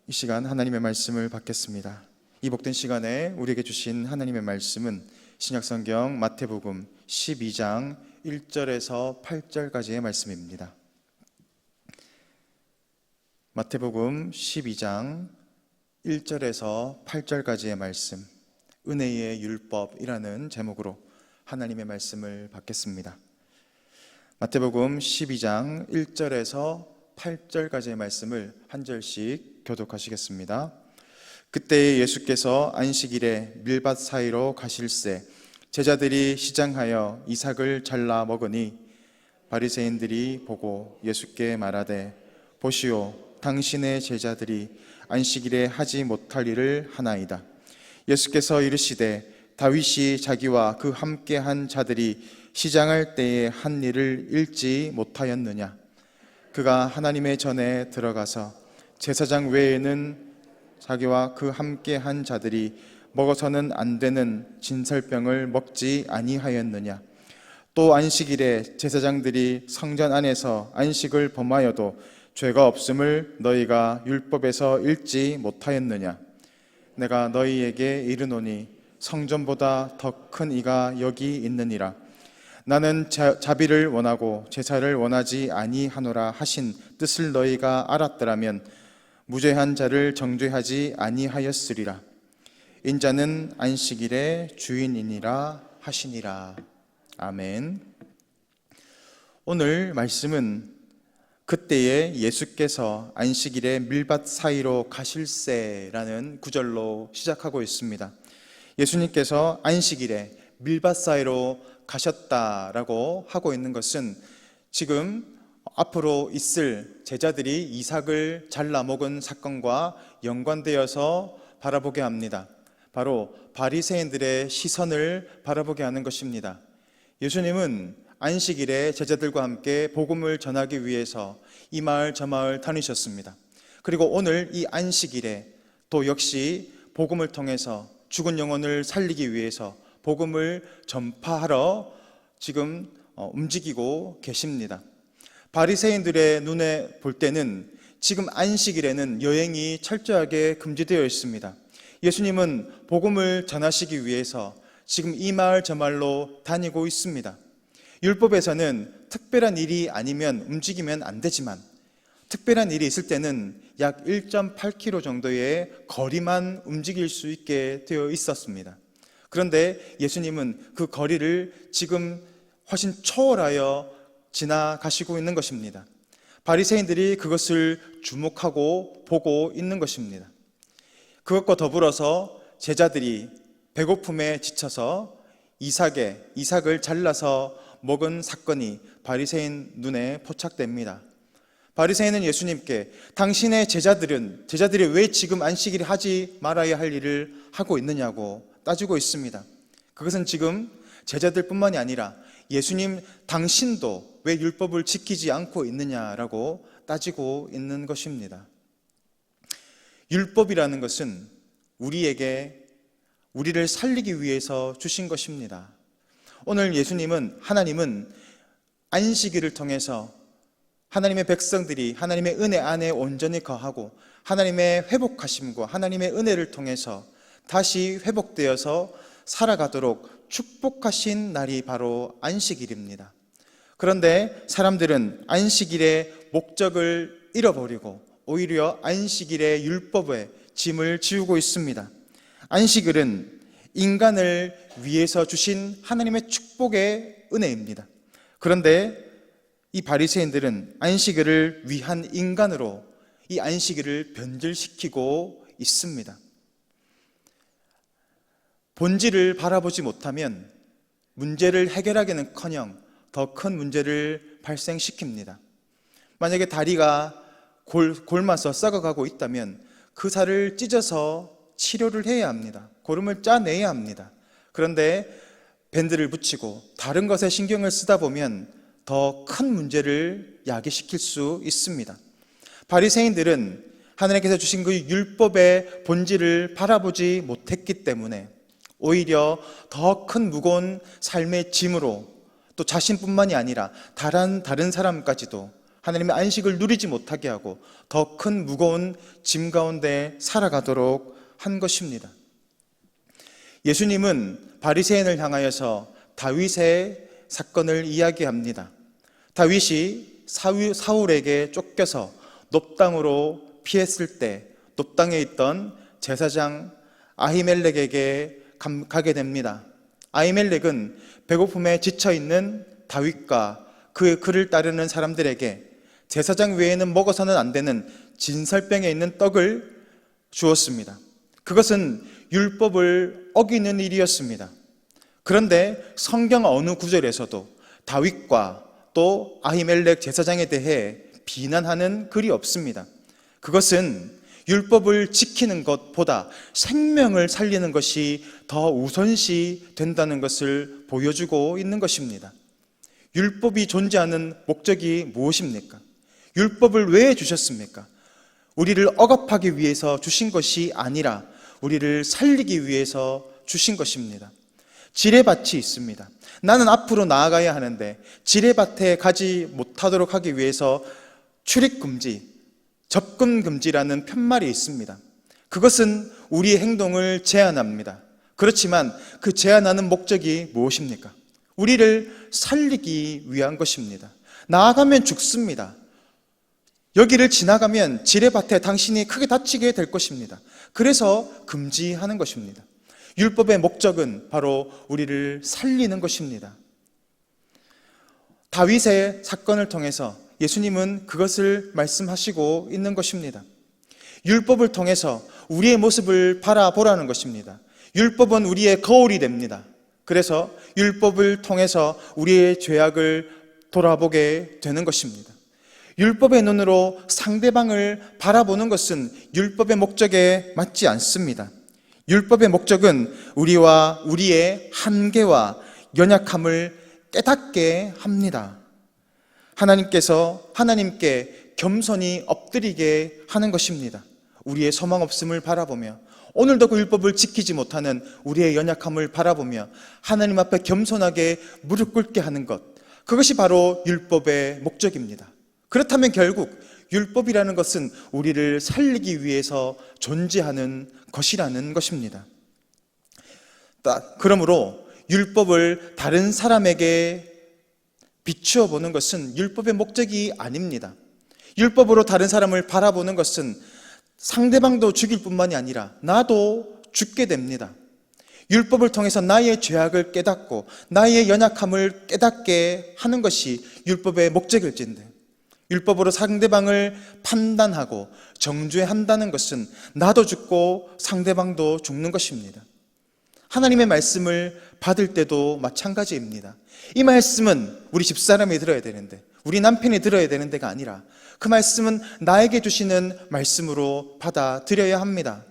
이 시간 하나님의 말씀을 받겠습니다. 이 복된 시간에 우리에게 주신 하나님의 말씀은 신약성경 마태복음 12장 1절에서 8절까지의 말씀입니다. 마태복음 12장 1절에서 8절까지의 말씀, 은혜의 율법이라는 제목으로 하나님의 말씀을 받겠습니다. 마태복음 12장 1절에서 8절까지의 말씀을 한 절씩 교독하시겠습니다. 그때 예수께서 안식일에 밀밭 사이로 가실새 제자들이 시장하여 이삭을 잘라 먹으니 바리새인들이 보고 예수께 말하되 보시오, 당신의 제자들이 안식일에 하지 못할 일을 하나이다. 예수께서 이르시되 다윗이 자기와 그 함께한 자들이 시장할 때에 한 일을 읽지 못하였느냐? 그가 하나님의 전에 들어가서 제사장 외에는 자기와 그 함께한 자들이 먹어서는 안 되는 진설병을 먹지 아니하였느냐? 또 안식일에 제사장들이 성전 안에서 안식을 범하여도 죄가 없음을 너희가 율법에서 읽지 못하였느냐? 내가 너희에게 이르노니 성전보다 더 큰 이가 여기 있느니라. 나는 자비를 원하고 제사를 원하지 아니하노라 하신 뜻을 너희가 알았더라면 무죄한 자를 정죄하지 아니하였으리라. 인자는 안식일의 주인이니라 하시니라. 아멘. 오늘 말씀은 그때에 예수께서 안식일에 밀밭 사이로 가실새라는 구절로 시작하고 있습니다. 예수님께서 안식일에 밀밭 사이로 가셨다라고 하고 있는 것은 지금 앞으로 있을 제자들이 이삭을 잘라 먹은 사건과 연관되어서 바라보게 합니다. 바로 바리새인들의 시선을 바라보게 하는 것입니다. 예수님은 안식일에 제자들과 함께 복음을 전하기 위해서 이 마을 저 마을 다니셨습니다. 그리고 오늘 이 안식일에 또 역시 복음을 통해서 죽은 영혼을 살리기 위해서 복음을 전파하러 지금 움직이고 계십니다. 바리새인들의 눈에 볼 때는 지금 안식일에는 여행이 철저하게 금지되어 있습니다. 예수님은 복음을 전하시기 위해서 지금 이 마을 저 마을로 다니고 있습니다. 율법에서는 특별한 일이 아니면 움직이면 안 되지만 특별한 일이 있을 때는 약 1.8km 정도의 거리만 움직일 수 있게 되어 있었습니다. 그런데 예수님은 그 거리를 지금 훨씬 초월하여 지나가시고 있는 것입니다. 바리새인들이 그것을 주목하고 보고 있는 것입니다. 그것과 더불어서 제자들이 배고픔에 지쳐서 이삭을 잘라서 먹은 사건이 바리새인 눈에 포착됩니다. 바리새인은 예수님께 당신의 제자들이 왜 지금 안식일에 하지 말아야 할 일을 하고 있느냐고 따지고 있습니다. 그것은 지금 제자들뿐만이 아니라 예수님 당신도 왜 율법을 지키지 않고 있느냐라고 따지고 있는 것입니다. 율법이라는 것은 우리를 살리기 위해서 주신 것입니다. 오늘 하나님은 안식일을 통해서 하나님의 백성들이 하나님의 은혜 안에 온전히 거하고 하나님의 회복하심과 하나님의 은혜를 통해서 다시 회복되어서 살아가도록 축복하신 날이 바로 안식일입니다. 그런데 사람들은 안식일의 목적을 잃어버리고 오히려 안식일의 율법에 짐을 지우고 있습니다. 안식일은 인간을 위해서 주신 하나님의 축복의 은혜입니다. 그런데 이 바리새인들은 안식일을 위한 인간으로 이 안식일을 변질시키고 있습니다. 본질을 바라보지 못하면 문제를 해결하기는커녕 더 큰 문제를 발생시킵니다. 만약에 다리가 골마서 썩어가고 있다면 그 살을 찢어서 치료를 해야 합니다. 고름을 짜내야 합니다. 그런데 밴드를 붙이고 다른 것에 신경을 쓰다 보면 더 큰 문제를 야기시킬 수 있습니다. 바리새인들은 하나님께서 주신 그 율법의 본질을 바라보지 못했기 때문에 오히려 더 큰 무거운 삶의 짐으로 또 자신뿐만이 아니라 다른 사람까지도 하나님의 안식을 누리지 못하게 하고 더 큰 무거운 짐 가운데 살아가도록 한 것입니다. 예수님은 바리새인을 향하여서 다윗의 사건을 이야기합니다. 다윗이 사울에게 쫓겨서 놋땅으로 피했을 때 놋땅에 있던 제사장 아히멜렉에게 가게 됩니다. 아히멜렉은 배고픔에 지쳐있는 다윗과 그를 따르는 사람들에게 제사장 외에는 먹어서는 안 되는 진설병에 있는 떡을 주었습니다. 그것은 율법을 어기는 일이었습니다. 그런데 성경 어느 구절에서도 다윗과 또 아히멜렉 제사장에 대해 비난하는 글이 없습니다. 그것은 율법을 지키는 것보다 생명을 살리는 것이 더 우선시 된다는 것을 보여주고 있는 것입니다. 율법이 존재하는 목적이 무엇입니까? 율법을 왜 주셨습니까? 우리를 억압하기 위해서 주신 것이 아니라 우리를 살리기 위해서 주신 것입니다. 지뢰밭이 있습니다. 나는 앞으로 나아가야 하는데 지뢰밭에 가지 못하도록 하기 위해서 출입금지, 접근금지라는 편말이 있습니다. 그것은 우리의 행동을 제한합니다. 그렇지만 그 제한하는 목적이 무엇입니까? 우리를 살리기 위한 것입니다. 나아가면 죽습니다. 여기를 지나가면 지뢰밭에 당신이 크게 다치게 될 것입니다. 그래서 금지하는 것입니다. 율법의 목적은 바로 우리를 살리는 것입니다. 다윗의 사건을 통해서 예수님은 그것을 말씀하시고 있는 것입니다. 율법을 통해서 우리의 모습을 바라보라는 것입니다. 율법은 우리의 거울이 됩니다. 그래서 율법을 통해서 우리의 죄악을 돌아보게 되는 것입니다. 율법의 눈으로 상대방을 바라보는 것은 율법의 목적에 맞지 않습니다. 율법의 목적은 우리와 우리의 한계와 연약함을 깨닫게 합니다. 하나님께 겸손히 엎드리게 하는 것입니다. 우리의 소망 없음을 바라보며 오늘도 그 율법을 지키지 못하는 우리의 연약함을 바라보며 하나님 앞에 겸손하게 무릎 꿇게 하는 것, 그것이 바로 율법의 목적입니다. 그렇다면 결국 율법이라는 것은 우리를 살리기 위해서 존재하는 것이라는 것입니다. 그러므로 율법을 다른 사람에게 비추어 보는 것은 율법의 목적이 아닙니다. 율법으로 다른 사람을 바라보는 것은 상대방도 죽일 뿐만이 아니라 나도 죽게 됩니다. 율법을 통해서 나의 죄악을 깨닫고 나의 연약함을 깨닫게 하는 것이 율법의 목적일진데, 율법으로 상대방을 판단하고 정죄한다는 것은 나도 죽고 상대방도 죽는 것입니다. 하나님의 말씀을 받을 때도 마찬가지입니다. 이 말씀은 우리 집사람이 들어야 되는데, 우리 남편이 들어야 되는 데가 아니라 그 말씀은 나에게 주시는 말씀으로 받아들여야 합니다.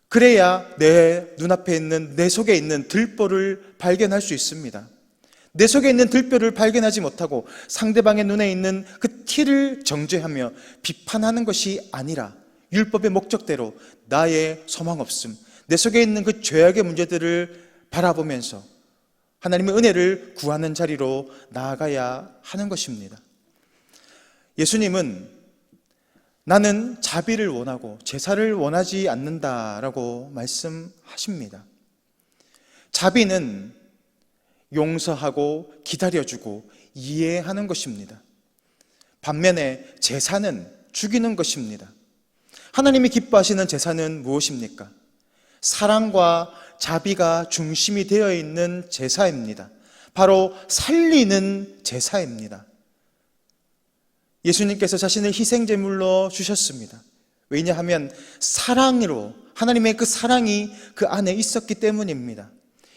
그래야 내 눈앞에 있는, 내 속에 있는 들보를 발견할 수 있습니다. 내 속에 있는 들보를 발견하지 못하고 상대방의 눈에 있는 그 티를 정죄하며 비판하는 것이 아니라 율법의 목적대로 나의 소망 없음, 내 속에 있는 그 죄악의 문제들을 바라보면서 하나님의 은혜를 구하는 자리로 나아가야 하는 것입니다. 예수님은 나는 자비를 원하고 제사를 원하지 않는다라고 말씀하십니다. 자비는 용서하고 기다려주고 이해하는 것입니다. 반면에 제사는 죽이는 것입니다. 하나님이 기뻐하시는 제사는 무엇입니까? 사랑과 자비가 중심이 되어 있는 제사입니다. 바로 살리는 제사입니다. 예수님께서 자신을 희생제물로 주셨습니다. 왜냐하면 사랑으로, 하나님의 그 사랑이 그 안에 있었기 때문입니다.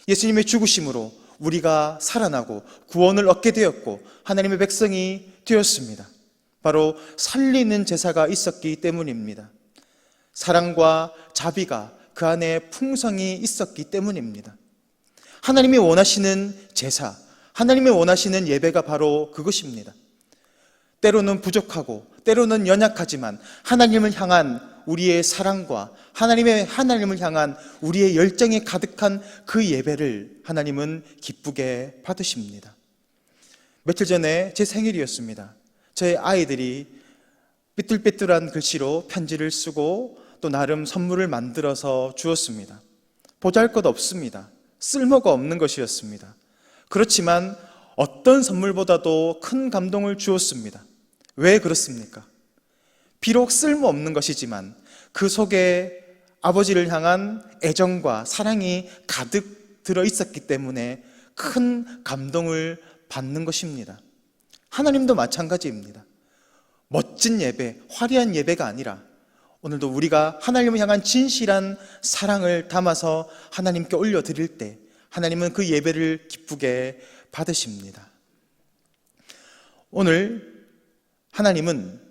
예수님의 죽으심으로 우리가 살아나고 구원을 얻게 되었고 하나님의 백성이 되었습니다. 바로 살리는 제사가 있었기 때문입니다. 사랑과 자비가 그 안에 풍성이 있었기 때문입니다. 하나님이 원하시는 제사, 하나님이 원하시는 예배가 바로 그것입니다. 때로는 부족하고 때로는 연약하지만 하나님을 향한 우리의 사랑과 하나님을 향한 우리의 열정이 가득한 그 예배를 하나님은 기쁘게 받으십니다. 며칠 전에 제 생일이었습니다. 저의 아이들이 삐뚤빼뚤한 글씨로 편지를 쓰고 또 나름 선물을 만들어서 주었습니다. 보잘것없습니다. 쓸모가 없는 것이었습니다. 그렇지만 어떤 선물보다도 큰 감동을 주었습니다. 왜 그렇습니까? 비록 쓸모없는 것이지만 그 속에 아버지를 향한 애정과 사랑이 가득 들어 있었기 때문에 큰 감동을 받는 것입니다. 하나님도 마찬가지입니다. 멋진 예배, 화려한 예배가 아니라 오늘도 우리가 하나님을 향한 진실한 사랑을 담아서 하나님께 올려드릴 때 하나님은 그 예배를 기쁘게 받으십니다. 오늘 하나님은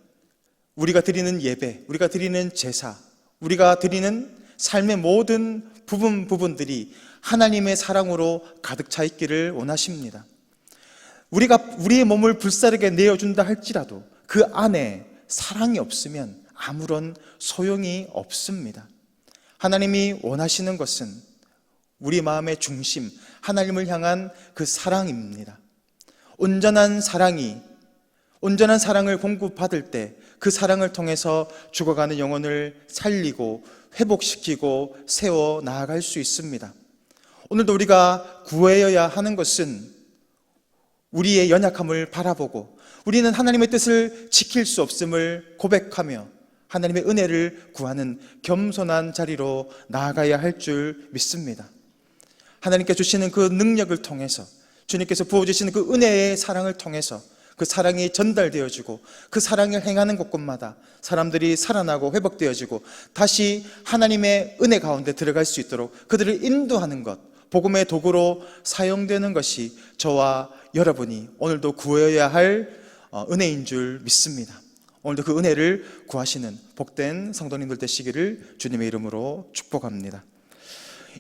우리가 드리는 예배, 우리가 드리는 제사, 우리가 드리는 삶의 모든 부분들이 하나님의 사랑으로 가득 차 있기를 원하십니다. 우리가 우리의 몸을 불사르게 내어준다 할지라도 그 안에 사랑이 없으면 아무런 소용이 없습니다. 하나님이 원하시는 것은 우리 마음의 중심, 하나님을 향한 그 사랑입니다. 온전한 사랑을 공급받을 때 그 사랑을 통해서 죽어가는 영혼을 살리고 회복시키고 세워 나아갈 수 있습니다. 오늘도 우리가 구해야 하는 것은 우리의 연약함을 바라보고 우리는 하나님의 뜻을 지킬 수 없음을 고백하며 하나님의 은혜를 구하는 겸손한 자리로 나아가야 할 줄 믿습니다. 하나님께 주시는 그 능력을 통해서, 주님께서 부어주시는 그 은혜의 사랑을 통해서 그 사랑이 전달되어지고 그 사랑을 행하는 곳곳마다 사람들이 살아나고 회복되어지고 다시 하나님의 은혜 가운데 들어갈 수 있도록 그들을 인도하는 것, 복음의 도구로 사용되는 것이 저와 여러분이 오늘도 구해야 할 은혜인 줄 믿습니다. 오늘도 그 은혜를 구하시는 복된 성도님들 되시기를 주님의 이름으로 축복합니다.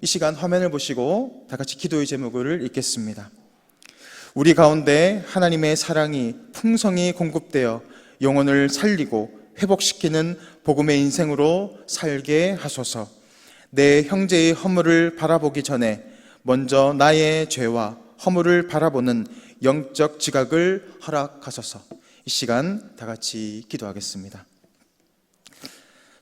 이 시간 화면을 보시고 다 같이 기도의 제목을 읽겠습니다. 우리 가운데 하나님의 사랑이 풍성히 공급되어 영혼을 살리고 회복시키는 복음의 인생으로 살게 하소서. 내 형제의 허물을 바라보기 전에 먼저 나의 죄와 허물을 바라보는 영적 지각을 허락하소서. 이 시간 다 같이 기도하겠습니다.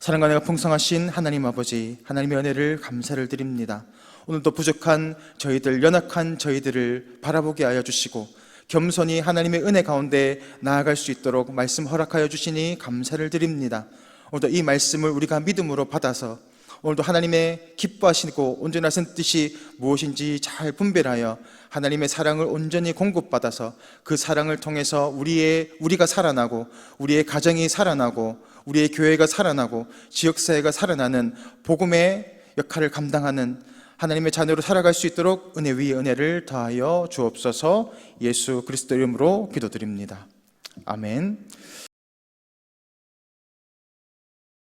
사랑과 은혜가 풍성하신 하나님 아버지, 하나님의 은혜를 감사를 드립니다. 오늘도 부족한 저희들, 연약한 저희들을 바라보게 하여 주시고 겸손히 하나님의 은혜 가운데 나아갈 수 있도록 말씀 허락하여 주시니 감사를 드립니다. 오늘도 이 말씀을 우리가 믿음으로 받아서 오늘도 하나님의 기뻐하시고 온전하신 뜻이 무엇인지 잘 분별하여 하나님의 사랑을 온전히 공급받아서 그 사랑을 통해서 우리가 살아나고 우리의 가정이 살아나고 우리의 교회가 살아나고 지역사회가 살아나는 복음의 역할을 감당하는 하나님의 자녀로 살아갈 수 있도록 은혜 위에 은혜를 더하여 주옵소서. 예수 그리스도 이름으로 기도드립니다. 아멘.